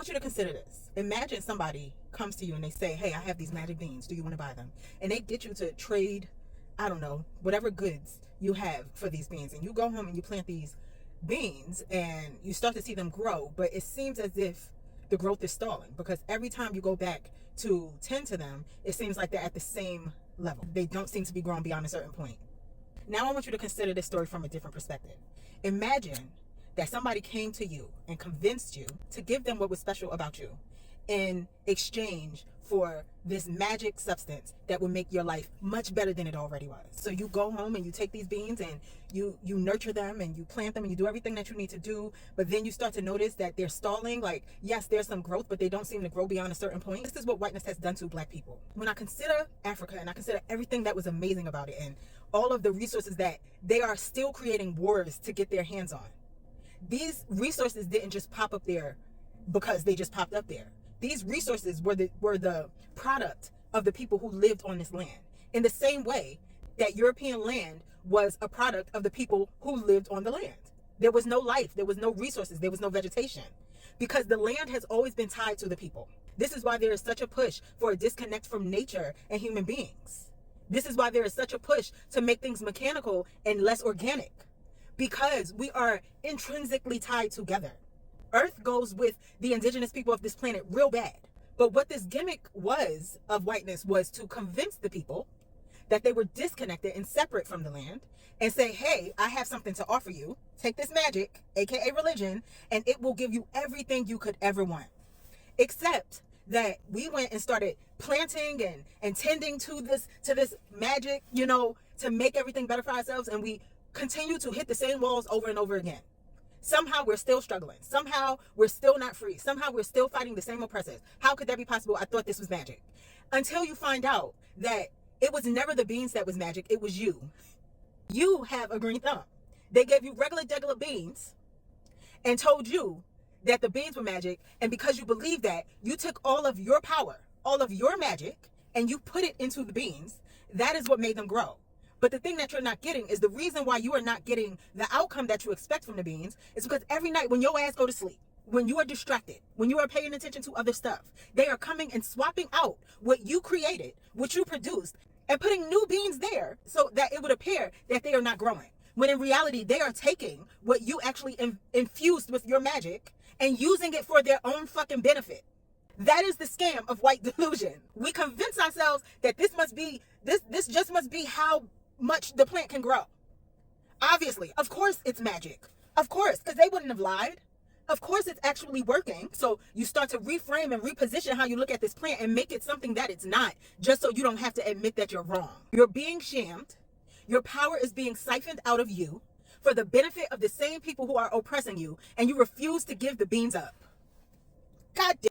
want you to consider this. Imagine somebody comes to you and they say, hey, I have these magic beans. Do you want to buy them? And they get you to trade, I don't know, whatever goods you have for these beans. And you go home and you plant these beans and you start to see them grow. But it seems as if the growth is stalling, because every time you go back to tend to them, it seems like they're at the same level. They don't seem to be growing beyond a certain point. Now I want you to consider this story from a different perspective. Imagine that somebody came to you and convinced you to give them what was special about you in exchange for this magic substance that would make your life much better than it already was. So you go home and you take these beans and you nurture them and you plant them and you do everything that you need to do, but then you start to notice that they're stalling. Like, yes, there's some growth, but they don't seem to grow beyond a certain point. This is what whiteness has done to Black people. When I consider Africa and I consider everything that was amazing about it and all of the resources that they are still creating wars to get their hands on, these resources didn't just pop up there because they just popped up there. These resources were the product of the people who lived on this land. In the same way that European land was a product of the people who lived on the land. There was no life, there was no resources, there was no vegetation, because the land has always been tied to the people. This is why there is such a push for a disconnect from nature and human beings. This is why there is such a push to make things mechanical and less organic, because we are intrinsically tied together. Earth goes with the indigenous people of this planet real bad. But what this gimmick was of whiteness was to convince the people that they were disconnected and separate from the land and say, hey, I have something to offer you. Take this magic, aka religion, and it will give you everything you could ever want. Except that we went and started planting and tending to this magic, to make everything better for ourselves, and we continue to hit the same walls over and over again. Somehow we're still struggling. Somehow we're still not free. Somehow we're still fighting the same oppressors. How could that be possible? I thought this was magic. Until you find out that it was never the beans that was magic. It was you. You have a green thumb. They gave you regular beans and told you that the beans were magic. And because you believed that, you took all of your power, all of your magic, and you put it into the beans. That is what made them grow. But the thing that you're not getting is the reason why you are not getting the outcome that you expect from the beans is because every night when your ass go to sleep, when you are distracted, when you are paying attention to other stuff, they are coming and swapping out what you created, what you produced, and putting new beans there so that it would appear that they are not growing. When in reality, they are taking what you actually infused with your magic and using it for their own fucking benefit. That is the scam of white delusion. We convince ourselves that this just must be how much the plant can grow. Obviously, of course it's magic. Of course, because they wouldn't have lied. Of course it's actually working. So you start to reframe and reposition how you look at this plant and make it something that it's not, just so you don't have to admit that you're wrong. You're being shammed. Your power is being siphoned out of you for the benefit of the same people who are oppressing you, and you refuse to give the beans up. God damn.